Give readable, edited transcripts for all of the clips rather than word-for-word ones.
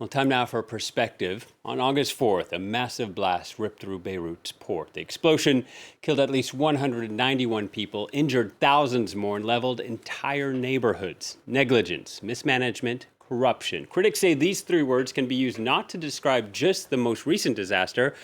Well, time now for perspective. On August 4th, a massive blast ripped through Beirut's port. The explosion killed at least 191 people, injured thousands more, and leveled entire neighborhoods. Negligence, mismanagement, corruption. Critics say these three words can be used not to describe just the most recent disaster,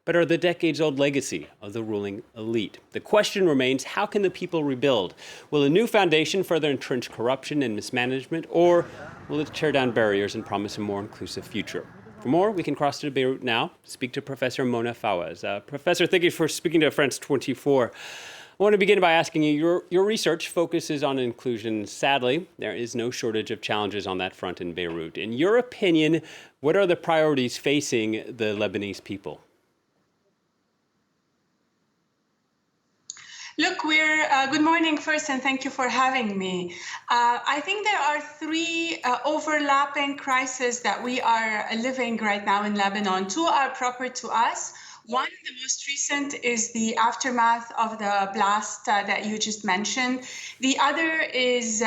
but are the decades-old legacy of the ruling elite. The question remains, how can the people rebuild? Will a new foundation further entrench corruption and mismanagement, or will it tear down barriers and promise a more inclusive future? For more, we can cross to Beirut now, speak to Professor Mona Fawaz. Professor, thank you for speaking to France 24. I want to begin by asking you, your research focuses on inclusion. Sadly, there is no shortage of challenges on that front in Beirut. In your opinion, what are the priorities facing the Lebanese people? Look, good morning first, and thank you for having me. I think there are three overlapping crises that we are living right now in Lebanon. Two are proper to us. One, the most recent, is the aftermath of the blast that you just mentioned. The other is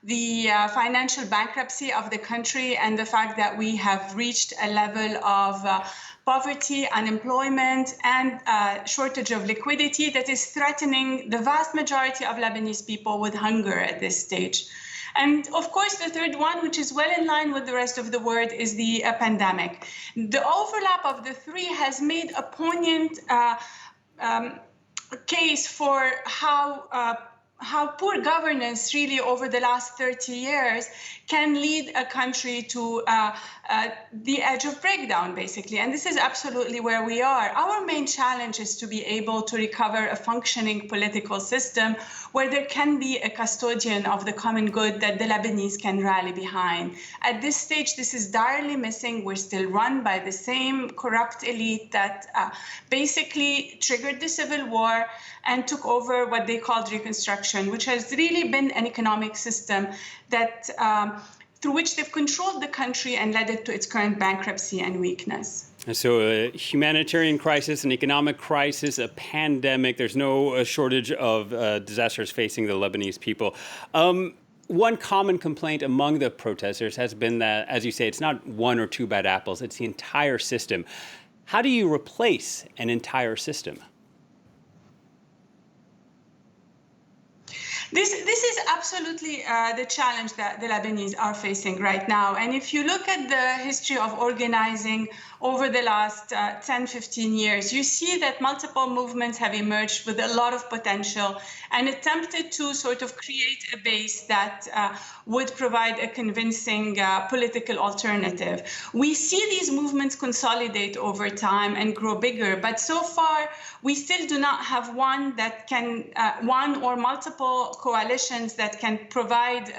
the financial bankruptcy of the country and the fact that we have reached a level of poverty, unemployment, and shortage of liquidity that is threatening the vast majority of Lebanese people with hunger at this stage. And of course, the third one, which is well in line with the rest of the world, is the pandemic. The overlap of the three has made a poignant case for how poor governance really over the last 30 years can lead a country to the edge of breakdown, basically. And this is absolutely where we are. Our main challenge is to be able to recover a functioning political system where there can be a custodian of the common good that the Lebanese can rally behind. At this stage, this is direly missing. We're still run by the same corrupt elite that basically triggered the civil war and took over what they called reconstruction, which has really been an economic system that through which they've controlled the country and led it to its current bankruptcy and weakness. So a humanitarian crisis, an economic crisis, a pandemic. There's no shortage of disasters facing the Lebanese people. One common complaint among the protesters has been that, as you say, it's not one or two bad apples, it's the entire system. How do you replace an entire system? This is absolutely the challenge that the Lebanese are facing right now. And if you look at the history of organizing over the last 10, 15 years, you see that multiple movements have emerged with a lot of potential and attempted to sort of create a base that would provide a convincing political alternative. We see these movements consolidate over time and grow bigger, but so far we still do not have one that can, one or multiple coalitions that can provide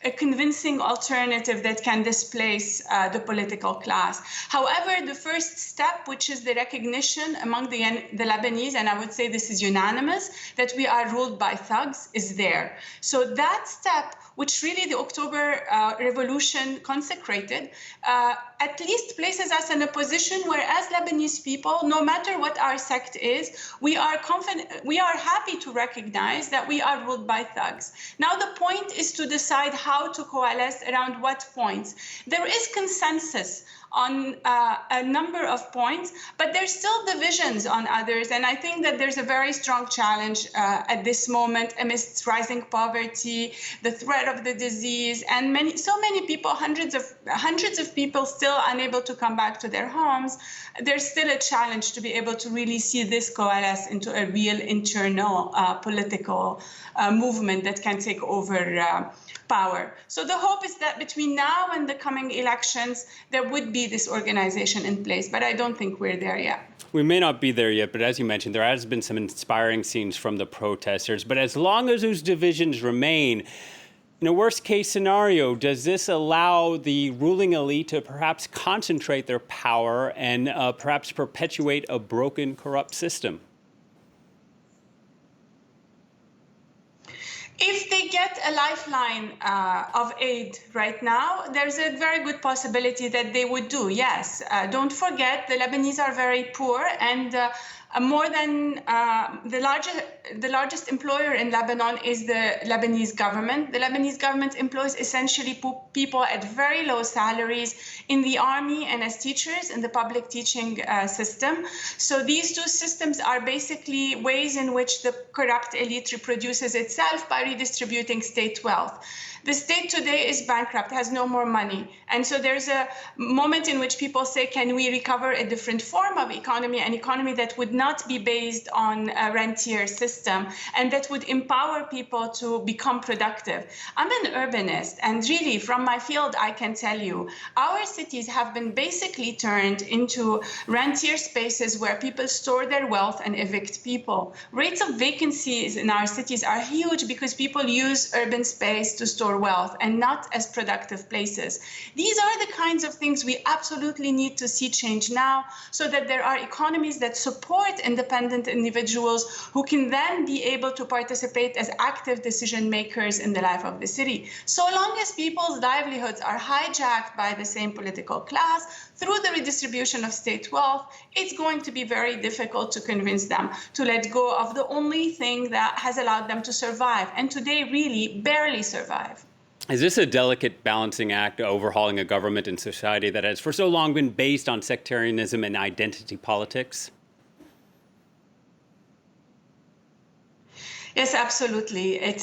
a convincing alternative that can displace the political class. However, the first step, which is the recognition among the Lebanese, and I would say this is unanimous, that we are ruled by thugs, is there. So that step, which really the October Revolution consecrated, at least places us in a position where, as Lebanese people, no matter what our sect is, we are confident, we are happy to recognize that we are ruled by thugs. Now the point is to decide how to coalesce around what points. There is consensus on a number of points, but there's still divisions on others. And I think that there's a very strong challenge at this moment amidst rising poverty, the threat of the disease, and so many people, hundreds of people still unable to come back to their homes. There's still a challenge to be able to really see this coalesce into a real internal political movement that can take over power. So the hope is that between now and the coming elections, there would be this organization in place, but I don't think we're there yet. We may not be there yet, but as you mentioned, there has been some inspiring scenes from the protesters. But as long as those divisions remain, in a worst-case scenario, does this allow the ruling elite to perhaps concentrate their power and perhaps perpetuate a broken, corrupt system? If they get a lifeline of aid right now, there's a very good possibility that they would do, yes. Don't forget, the Lebanese are very poor, and More than the largest employer in Lebanon is the Lebanese government. The Lebanese government employs essentially people at very low salaries in the army and as teachers in the public teaching system. So these two systems are basically ways in which the corrupt elite reproduces itself by redistributing state wealth. The state today is bankrupt, has no more money. And so there's a moment in which people say, can we recover a different form of economy, an economy that would not be based on a rentier system and that would empower people to become productive? I'm an urbanist, and really from my field, I can tell you, our cities have been basically turned into rentier spaces where people store their wealth and evict people. Rates of vacancies in our cities are huge because people use urban space to store wealth and not as productive places. These are the kinds of things we absolutely need to see change now, so that there are economies that support independent individuals who can then be able to participate as active decision makers in the life of the city. So long as people's livelihoods are hijacked by the same political class through the redistribution of state wealth, it's going to be very difficult to convince them to let go of the only thing that has allowed them to survive, and today really barely survive. Is this a delicate balancing act, overhauling a government and society that has for so long been based on sectarianism and identity politics? Yes, absolutely. It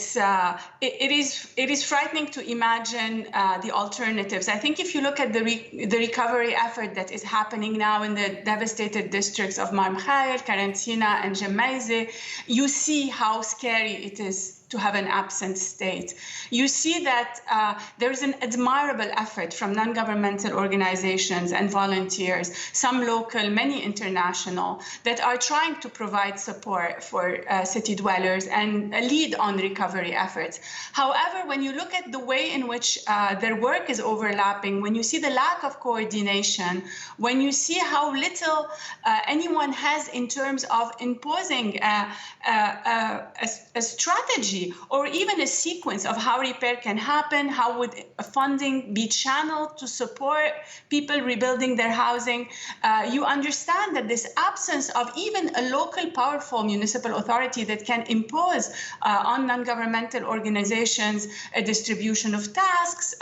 is frightening to imagine the alternatives. I think if you look at the recovery effort that is happening now in the devastated districts of Mar Mikhael, Karantina, and Gemmayzeh, you see how scary it is to have an absent state. You see that there is an admirable effort from non-governmental organizations and volunteers, some local, many international, that are trying to provide support for city dwellers and lead on recovery efforts. However, when you look at the way in which their work is overlapping, when you see the lack of coordination, when you see how little anyone has in terms of imposing a strategy or even a sequence of how repair can happen, how would funding be channeled to support people rebuilding their housing, you understand that this absence of even a local powerful municipal authority that can impose on non-governmental organizations a distribution of tasks,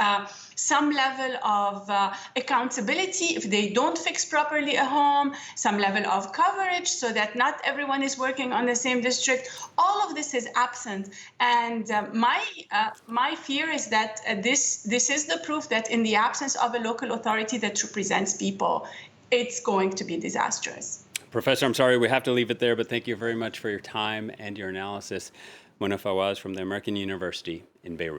some level of accountability if they don't fix properly a home, some level of coverage so that not everyone is working on the same district. All of this is absent. And my fear is that this is the proof that in the absence of a local authority that represents people, it's going to be disastrous. Professor, I'm sorry, we have to leave it there, but thank you very much for your time and your analysis. Mona Fawaz from the American University in Beirut.